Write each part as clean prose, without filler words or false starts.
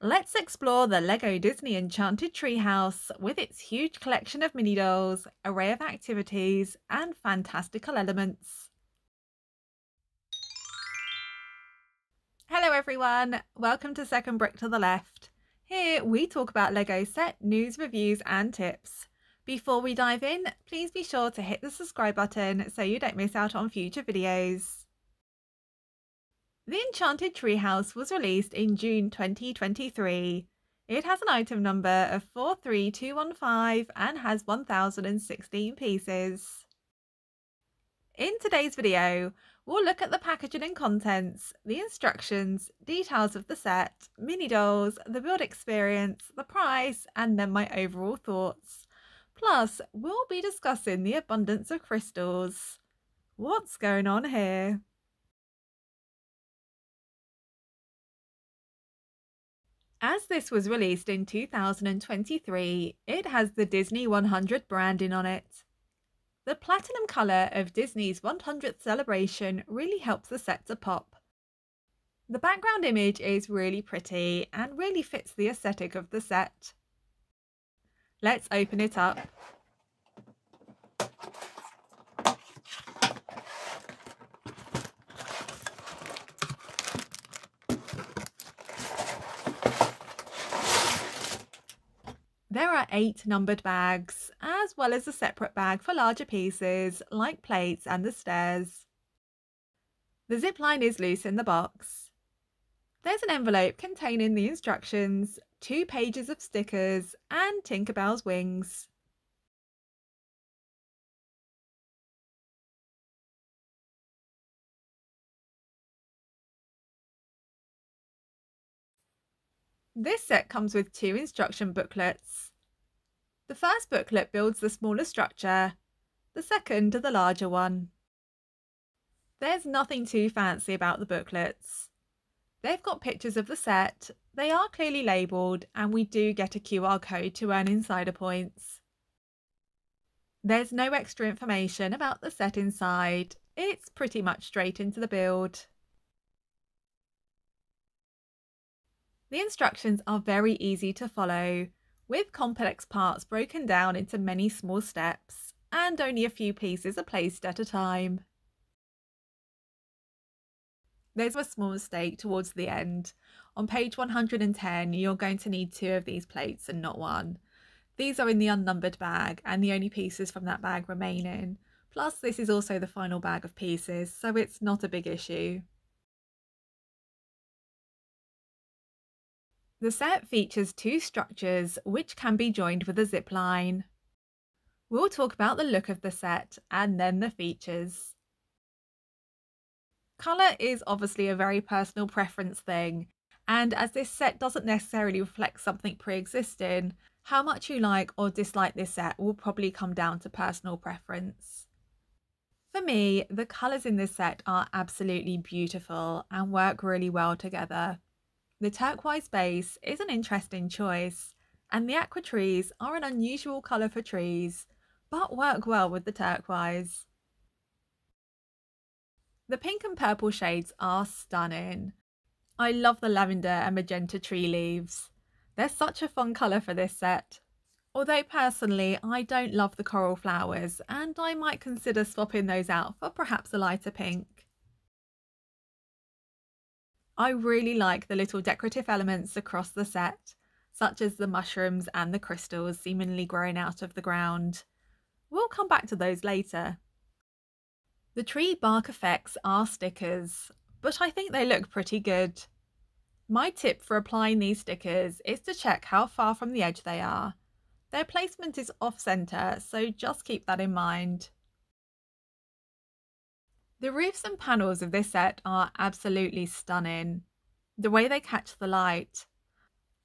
Let's explore the LEGO Disney Enchanted Treehouse with its huge collection of mini dolls, array of activities, and fantastical elements. Hello everyone, welcome to Second Brick to the Left. Here we talk about LEGO set news, reviews and tips. Before we dive in, please be sure to hit the subscribe button so you don't miss out on future videos. The Enchanted Treehouse was released in June 2023. It has an item number of 43215 and has 1016 pieces. In today's video, we'll look at the packaging and contents, the instructions, details of the set, mini dolls, the build experience, the price, and then my overall thoughts. Plus, we'll be discussing the abundance of crystals. What's going on here? As this was released in 2023, it has the Disney 100 branding on it. The platinum colour of Disney's 100th celebration really helps the set to pop. The background image is really pretty and really fits the aesthetic of the set. Let's open it up. There are 8 numbered bags, as well as a separate bag for larger pieces, like plates and the stairs. The zipline is loose in the box. There's an envelope containing the instructions, 2 pages of stickers, and Tinkerbell's wings. This set comes with 2 instruction booklets. The first booklet builds the smaller structure, the second the larger one. There's nothing too fancy about the booklets. They've got pictures of the set, they are clearly labelled, and we do get a QR code to earn insider points. There's no extra information about the set inside, it's pretty much straight into the build. The instructions are very easy to follow, with complex parts broken down into many small steps, and only a few pieces are placed at a time. There's a small mistake towards the end. On page 110, you're going to need 2 of these plates and not 1. These are in the unnumbered bag, and the only pieces from that bag remaining. Plus, this is also the final bag of pieces, so it's not a big issue. The set features 2 structures which can be joined with a zip line. We'll talk about the look of the set and then the features. Colour is obviously a very personal preference thing, and as this set doesn't necessarily reflect something pre-existing, how much you like or dislike this set will probably come down to personal preference. For me, the colours in this set are absolutely beautiful and work really well together. The turquoise base is an interesting choice, and the aqua trees are an unusual colour for trees, but work well with the turquoise. The pink and purple shades are stunning. I love the lavender and magenta tree leaves. They're such a fun colour for this set. Although personally I don't love the coral flowers, and I might consider swapping those out for perhaps a lighter pink. I really like the little decorative elements across the set, such as the mushrooms and the crystals seemingly growing out of the ground. We'll come back to those later. The tree bark effects are stickers, but I think they look pretty good. My tip for applying these stickers is to check how far from the edge they are. Their placement is off-centre, so just keep that in mind. The roofs and panels of this set are absolutely stunning. The way they catch the light,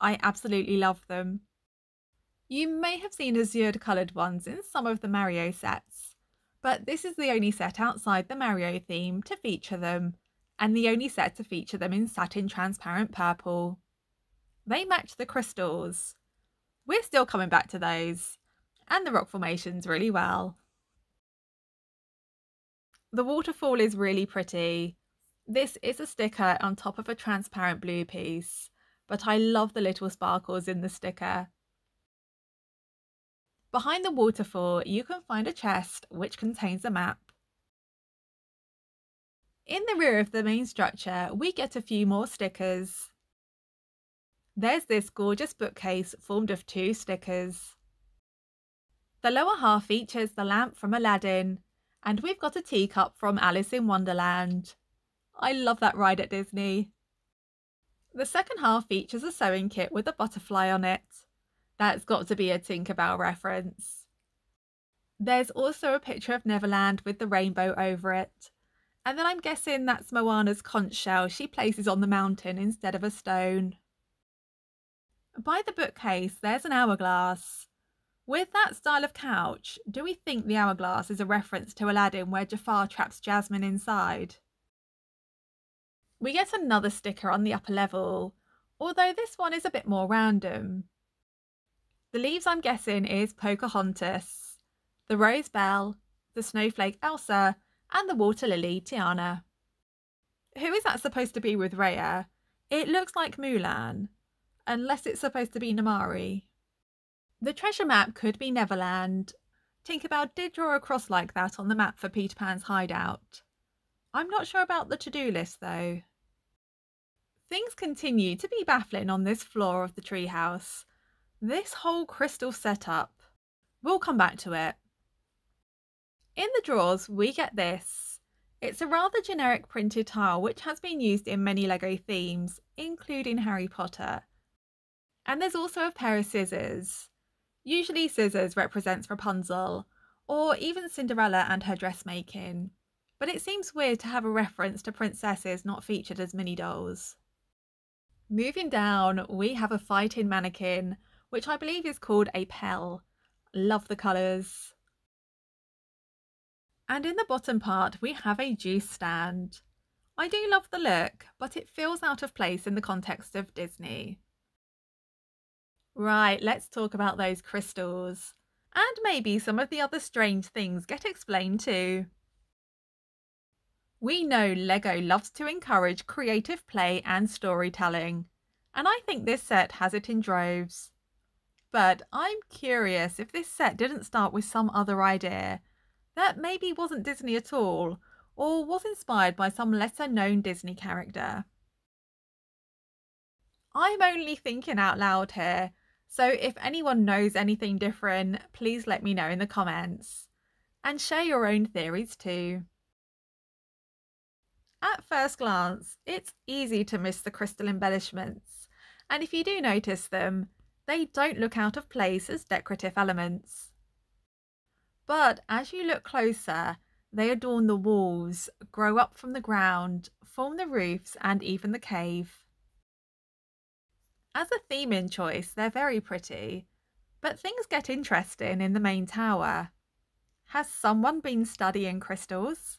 I absolutely love them. You may have seen azured coloured ones in some of the Mario sets, but this is the only set outside the Mario theme to feature them, and the only set to feature them in satin transparent purple. They match the crystals. We're still coming back to those, and the rock formations really well. The waterfall is really pretty. This is a sticker on top of a transparent blue piece, but I love the little sparkles in the sticker. Behind the waterfall, you can find a chest which contains a map. In the rear of the main structure, we get a few more stickers. There's this gorgeous bookcase formed of 2 stickers. The lower half features the lamp from Aladdin, and we've got a teacup from Alice in Wonderland. I love that ride at Disney. The second half features a sewing kit with a butterfly on it. That's got to be a Tinkerbell reference. There's also a picture of Neverland with the rainbow over it. And then I'm guessing that's Moana's conch shell she places on the mountain instead of a stone. By the bookcase, there's an hourglass. With that style of couch, do we think the hourglass is a reference to Aladdin where Jafar traps Jasmine inside? We get another sticker on the upper level, although this one is a bit more random. The leaves I'm guessing is Pocahontas, the rose Belle, the snowflake Elsa, and the water lily Tiana. Who is that supposed to be with Raya? It looks like Mulan, unless it's supposed to be Namari. The treasure map could be Neverland. Tinkerbell did draw a cross like that on the map for Peter Pan's hideout. I'm not sure about the to-do list though. Things continue to be baffling on this floor of the treehouse. This whole crystal setup. We'll come back to it. In the drawers we get this. It's a rather generic printed tile which has been used in many LEGO themes, including Harry Potter. And there's also a pair of scissors. Usually scissors represents Rapunzel, or even Cinderella and her dressmaking. But it seems weird to have a reference to princesses not featured as Minidolls. Moving down, we have a fighting mannequin, which I believe is called a Pell. Love the colours. And in the bottom part, we have a juice stand. I do love the look, but it feels out of place in the context of Disney. Right, let's talk about those crystals. And maybe some of the other strange things get explained too. We know LEGO loves to encourage creative play and storytelling, and I think this set has it in droves. But I'm curious if this set didn't start with some other idea that maybe wasn't Disney at all, or was inspired by some lesser known Disney character. I'm only thinking out loud here, so if anyone knows anything different, please let me know in the comments. And share your own theories too. At first glance, it's easy to miss the crystal embellishments, and if you do notice them, they don't look out of place as decorative elements. But as you look closer, they adorn the walls, grow up from the ground, form the roofs and even the cave. As a theming choice, they're very pretty, but things get interesting in the main tower. Has someone been studying crystals?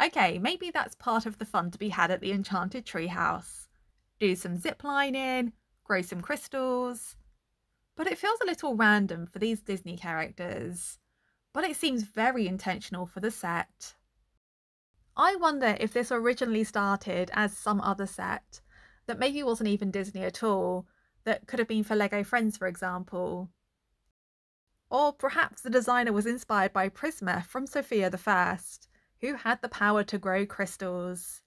Okay, maybe that's part of the fun to be had at the Enchanted Treehouse. Do some zip lining, grow some crystals. But it feels a little random for these Disney characters, but it seems very intentional for the set. I wonder if this originally started as some other set that maybe wasn't even Disney at all, that could have been for LEGO Friends, for example. Or perhaps the designer was inspired by Prisma from Sophia the First, who had the power to grow crystals.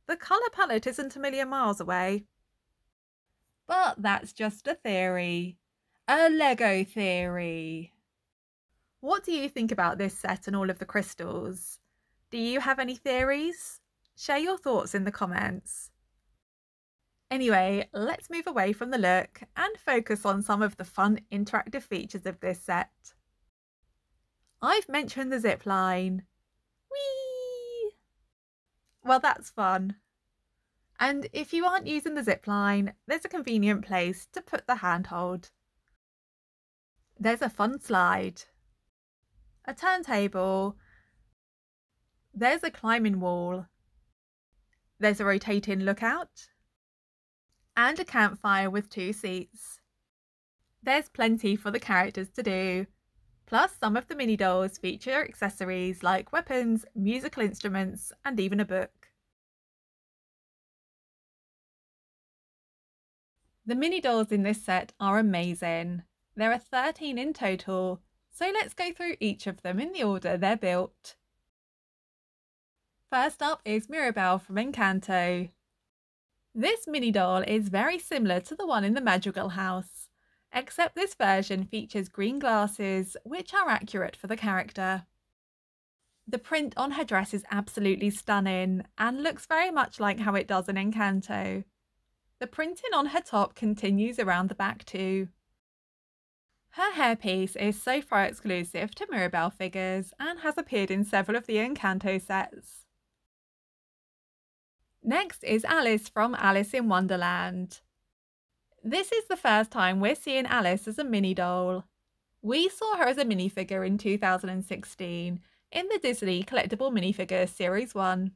The colour palette isn't a million miles away. But that's just a theory. A LEGO theory. What do you think about this set and all of the crystals? Do you have any theories? Share your thoughts in the comments. Anyway, let's move away from the look and focus on some of the fun interactive features of this set. I've mentioned the zip line. Whee! Well, that's fun. And if you aren't using the zip line, there's a convenient place to put the handhold. There's a fun slide, a turntable, there's a climbing wall, there's a rotating lookout, and a campfire with 2 seats. There's plenty for the characters to do. Plus, some of the Minidolls feature accessories like weapons, musical instruments, and even a book. The mini dolls in this set are amazing. There are 13 in total, so let's go through each of them in the order they're built. First up is Mirabelle from Encanto. This mini doll is very similar to the one in the Madrigal house, except this version features green glasses, which are accurate for the character. The print on her dress is absolutely stunning and looks very much like how it does in Encanto. The printing on her top continues around the back too. Her hairpiece is so far exclusive to Mirabelle figures and has appeared in several of the Encanto sets. Next is Alice from Alice in Wonderland. This is the first time we're seeing Alice as a mini doll. We saw her as a minifigure in 2016 in the Disney Collectible Minifigure Series 1.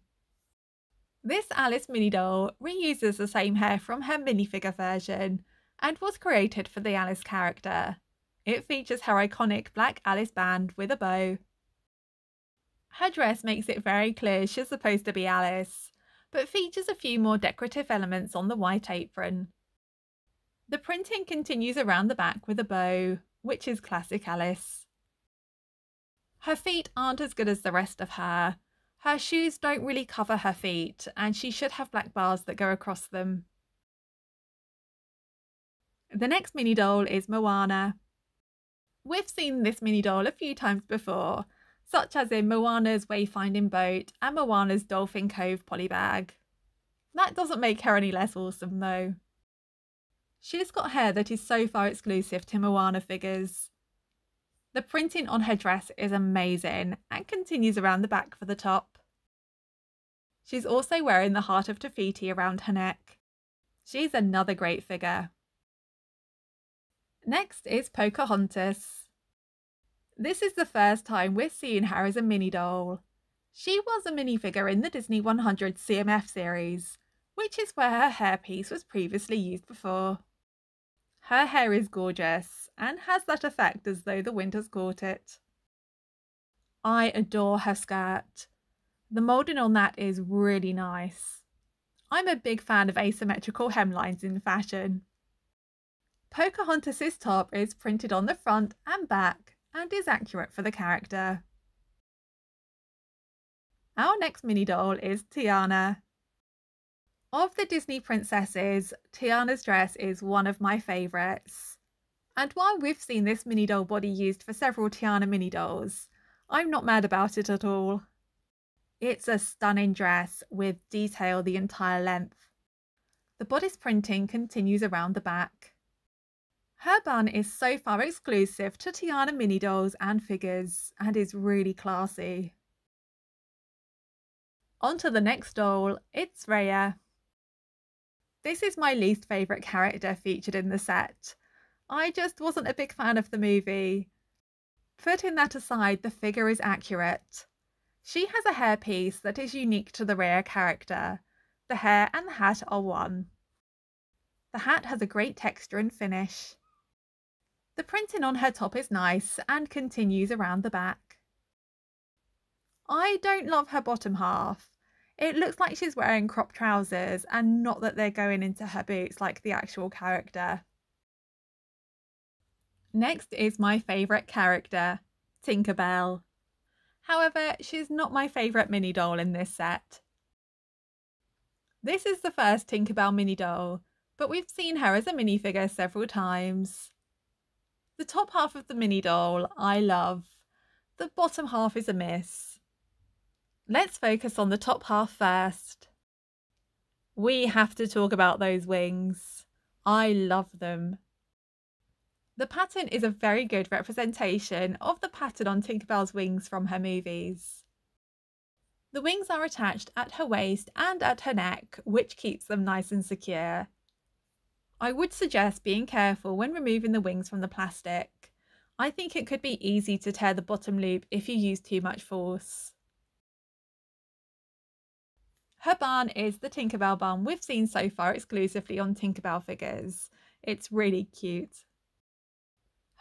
This Alice mini doll reuses the same hair from her minifigure version and was created for the Alice character. It features her iconic black Alice band with a bow. Her dress makes it very clear she's supposed to be Alice, but features a few more decorative elements on the white apron. The printing continues around the back with a bow, which is classic Alice. Her feet aren't as good as the rest of her. Her shoes don't really cover her feet, and she should have black bars that go across them. The next mini doll is Moana. We've seen this mini doll a few times before, such as in Moana's Wayfinding Boat and Moana's Dolphin Cove polybag. That doesn't make her any less awesome though. She's got hair that is so far exclusive to Moana figures. The printing on her dress is amazing and continues around the back for the top. She's also wearing the Heart of Te Fiti around her neck. She's another great figure. Next is Pocahontas. This is the first time we're seeing her as a mini doll. She was a minifigure in the Disney 100 CMF series, which is where her hairpiece was previously used before. Her hair is gorgeous and has that effect as though the wind has caught it. I adore her skirt. The moulding on that is really nice. I'm a big fan of asymmetrical hemlines in fashion. Pocahontas' top is printed on the front and back and is accurate for the character. Our next mini doll is Tiana. Of the Disney princesses, Tiana's dress is one of my favourites. And while we've seen this mini doll body used for several Tiana mini dolls, I'm not mad about it at all. It's a stunning dress with detail the entire length. The bodice printing continues around the back. Her bun is so far exclusive to Tiana mini dolls and figures and is really classy. On to the next doll, it's Raya. This is my least favourite character featured in the set. I just wasn't a big fan of the movie. Putting that aside, the figure is accurate. She has a hairpiece that is unique to the Raya character. The hair and the hat are one. The hat has a great texture and finish. The printing on her top is nice and continues around the back. I don't love her bottom half. It looks like she's wearing crop trousers and not that they're going into her boots like the actual character. Next is my favourite character, Tinker Bell. However, she's not my favourite mini doll in this set. This is the first Tinker Bell mini doll, but we've seen her as a minifigure several times. The top half of the mini doll I love. The bottom half is a miss. Let's focus on the top half first. We have to talk about those wings. I love them. The pattern is a very good representation of the pattern on Tinker Bell's wings from her movies. The wings are attached at her waist and at her neck, which keeps them nice and secure. I would suggest being careful when removing the wings from the plastic. I think it could be easy to tear the bottom loop if you use too much force. Her bun is the Tinker Bell bun we've seen so far exclusively on Tinker Bell figures. It's really cute.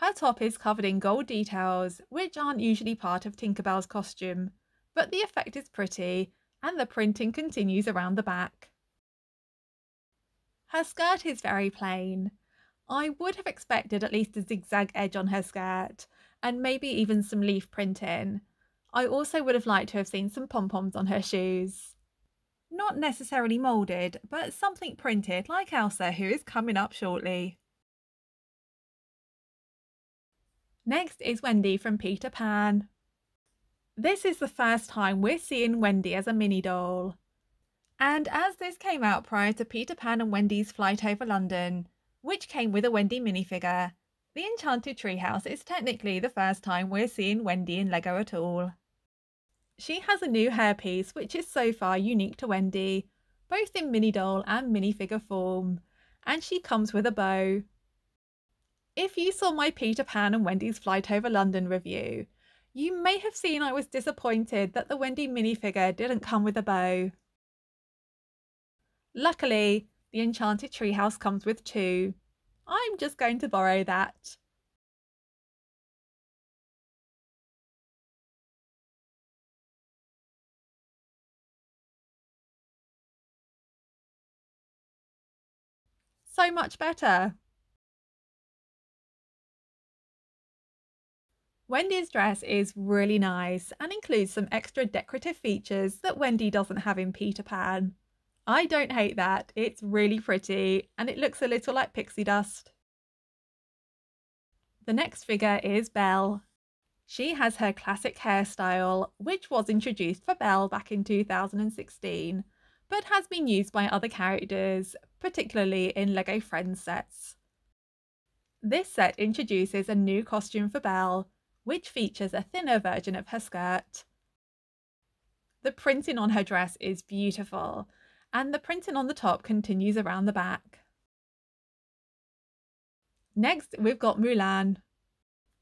Her top is covered in gold details, which aren't usually part of Tinker Bell's costume, but the effect is pretty and the printing continues around the back. Her skirt is very plain. I would have expected at least a zigzag edge on her skirt and maybe even some leaf printing. I also would have liked to have seen some pom-poms on her shoes. Not necessarily moulded, but something printed like Elsa, who is coming up shortly. Next is Wendy from Peter Pan. This is the first time we're seeing Wendy as a mini doll. And as this came out prior to Peter Pan and Wendy's flight over London, which came with a Wendy minifigure, the Enchanted Treehouse is technically the first time we're seeing Wendy in Lego at all. She has a new hairpiece which is so far unique to Wendy, both in mini doll and minifigure form, and she comes with a bow. If you saw my Peter Pan and Wendy's flight over London review, you may have seen I was disappointed that the Wendy minifigure didn't come with a bow. Luckily, the Enchanted Treehouse comes with two. I'm just going to borrow that. So much better. Wendy's dress is really nice and includes some extra decorative features that Wendy doesn't have in Peter Pan. I don't hate that, it's really pretty and it looks a little like pixie dust. The next figure is Belle. She has her classic hairstyle, which was introduced for Belle back in 2016, but has been used by other characters, particularly in LEGO Friends sets. This set introduces a new costume for Belle, which features a thinner version of her skirt. The printing on her dress is beautiful, and the printing on the top continues around the back. Next, we've got Mulan.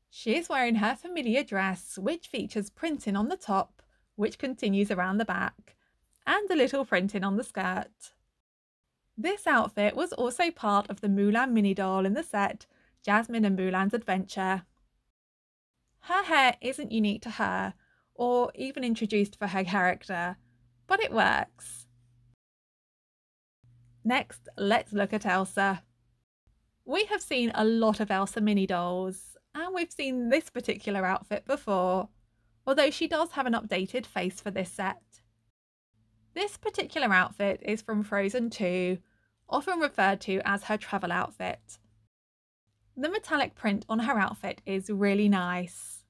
She is wearing her familiar dress, which features printing on the top, which continues around the back, and a little printing on the skirt. This outfit was also part of the Mulan mini doll in the set, Jasmine and Mulan's Adventure. Her hair isn't unique to her, or even introduced for her character, but it works. Next, let's look at Elsa. We have seen a lot of Elsa mini dolls, and we've seen this particular outfit before, although she does have an updated face for this set. This particular outfit is from Frozen 2, often referred to as her travel outfit. The metallic print on her outfit is really nice.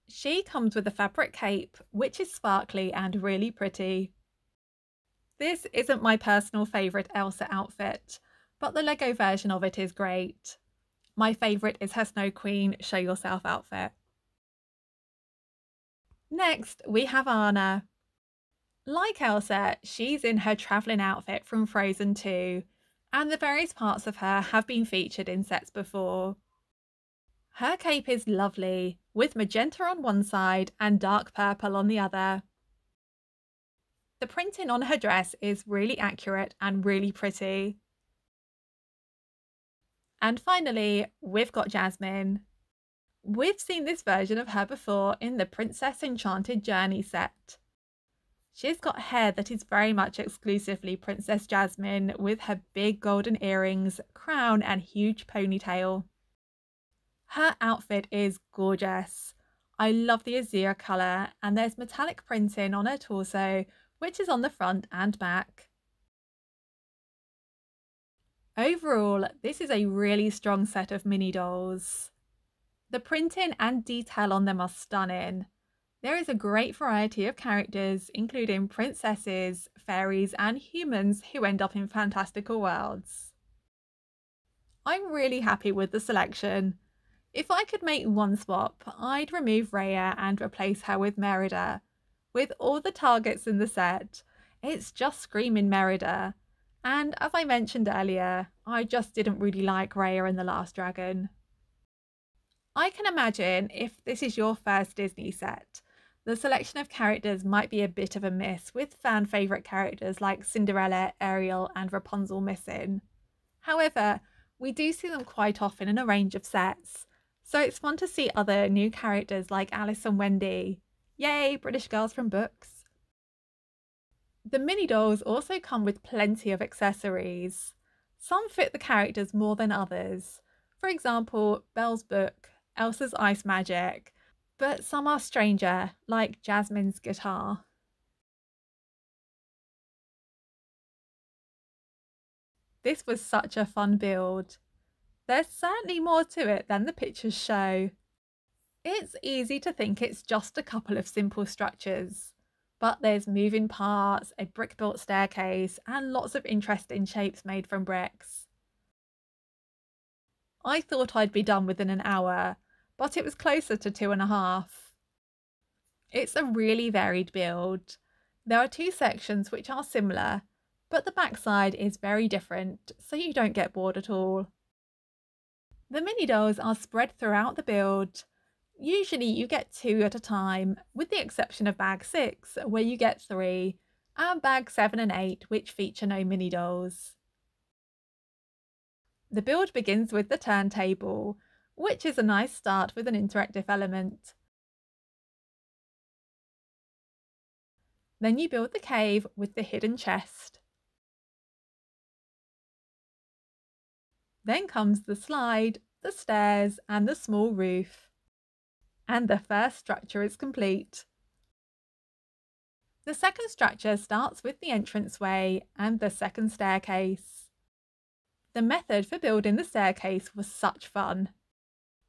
She comes with a fabric cape, which is sparkly and really pretty. This isn't my personal favourite Elsa outfit, but the LEGO version of it is great. My favourite is her Snow Queen Show Yourself outfit. Next, we have Anna. Like Elsa, she's in her travelling outfit from Frozen 2, and the various parts of her have been featured in sets before. Her cape is lovely, with magenta on one side and dark purple on the other. The printing on her dress is really accurate and really pretty. And finally, we've got Jasmine. We've seen this version of her before in the Princess Enchanted Journey set. She's got hair that is very much exclusively Princess Jasmine, with her big golden earrings, crown and huge ponytail. Her outfit is gorgeous. I love the azure colour, and there's metallic printing on her torso, which is on the front and back. Overall, this is a really strong set of mini dolls. The printing and detail on them are stunning. There is a great variety of characters, including princesses, fairies, and humans who end up in fantastical worlds. I'm really happy with the selection. If I could make one swap, I'd remove Raya and replace her with Merida. With all the targets in the set, it's just screaming Merida. And as I mentioned earlier, I just didn't really like Raya in The Last Dragon. I can imagine if this is your first Disney set, the selection of characters might be a bit of a miss, with fan favourite characters like Cinderella, Ariel and Rapunzel missing. However, we do see them quite often in a range of sets, so it's fun to see other new characters like Alice and Wendy. Yay, British girls from books! The mini dolls also come with plenty of accessories. Some fit the characters more than others. For example, Belle's book, Elsa's ice magic, but some are stranger, like Jasmine's guitar. This was such a fun build. There's certainly more to it than the pictures show. It's easy to think it's just a couple of simple structures, but there's moving parts, a brick-built staircase, and lots of interesting shapes made from bricks. I thought I'd be done within an hour, but it was closer to 2.5. It's a really varied build. There are two sections which are similar, but the backside is very different, so you don't get bored at all. The mini dolls are spread throughout the build. Usually you get 2 at a time, with the exception of bag 6, where you get 3, and bag 7 and 8, which feature no mini dolls. The build begins with the turntable, which is a nice start with an interactive element. Then you build the cave with the hidden chest. Then comes the slide, the stairs, and the small roof. And the first structure is complete. The second structure starts with the entranceway and the second staircase. The method for building the staircase was such fun.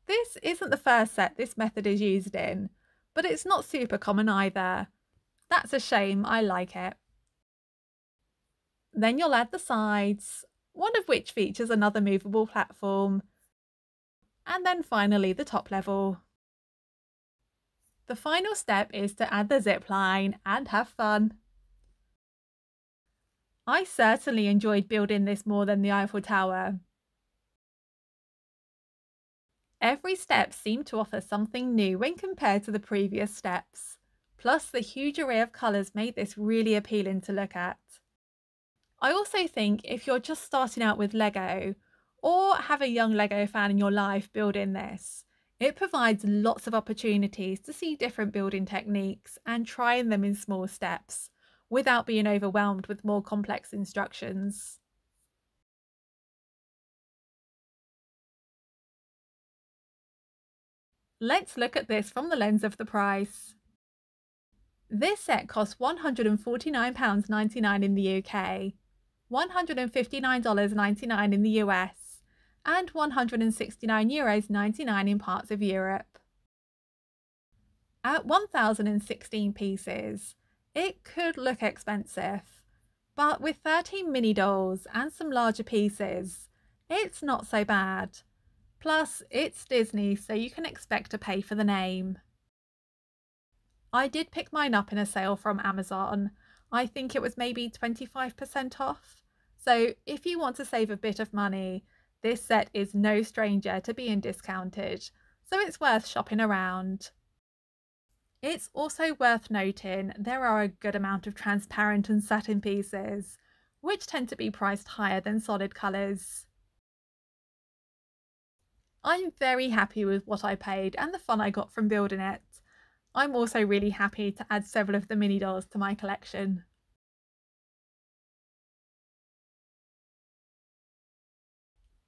This isn't the first set this method is used in, but it's not super common either. That's a shame, I like it. Then you'll add the sides, one of which features another movable platform, and then finally the top level. The final step is to add the zip line and have fun. I certainly enjoyed building this more than the Eiffel Tower. Every step seemed to offer something new when compared to the previous steps. Plus, the huge array of colours made this really appealing to look at. I also think if you're just starting out with Lego, or have a young Lego fan in your life building this, it provides lots of opportunities to see different building techniques and trying them in small steps, without being overwhelmed with more complex instructions. Let's look at this from the lens of the price. This set costs £149.99 in the UK, $159.99 in the US, and €169.99 in parts of Europe. At 1,016 pieces, it could look expensive, but with 13 mini dolls and some larger pieces, it's not so bad. Plus, it's Disney, so you can expect to pay for the name. I did pick mine up in a sale from Amazon. I think it was maybe 25% off. So if you want to save a bit of money, this set is no stranger to being discounted, so it's worth shopping around. It's also worth noting there are a good amount of transparent and satin pieces, which tend to be priced higher than solid colours. I'm very happy with what I paid and the fun I got from building it. I'm also really happy to add several of the mini dolls to my collection.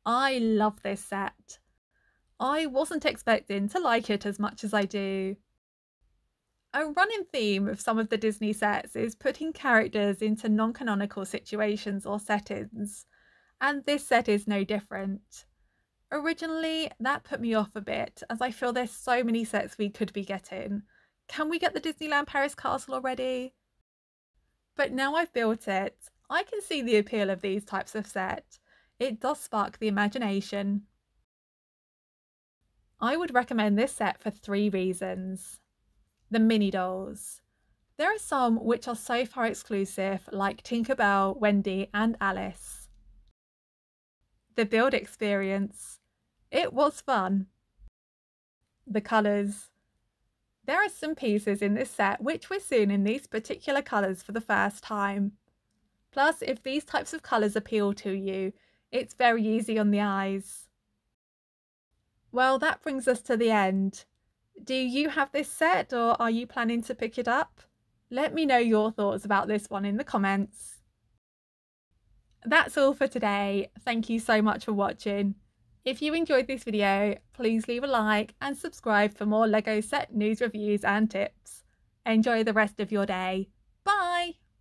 I love this set. I wasn't expecting to like it as much as I do. A running theme of some of the Disney sets is putting characters into non-canonical situations or settings, and this set is no different. Originally, that put me off a bit, as I feel there's so many sets we could be getting. Can we get the Disneyland Paris Castle already? But now I've built it, I can see the appeal of these types of set. It does spark the imagination. I would recommend this set for 3 reasons. The mini dolls. There are some which are so far exclusive, like Tinkerbell, Wendy and Alice. The build experience. It was fun. The colours. There are some pieces in this set which we're seeing in these particular colours for the first time. Plus, if these types of colours appeal to you, it's very easy on the eyes. Well, that brings us to the end. Do you have this set, or are you planning to pick it up? Let me know your thoughts about this one in the comments. That's all for today. Thank you so much for watching. If you enjoyed this video, please leave a like and subscribe for more Lego set news, reviews and tips. Enjoy the rest of your day.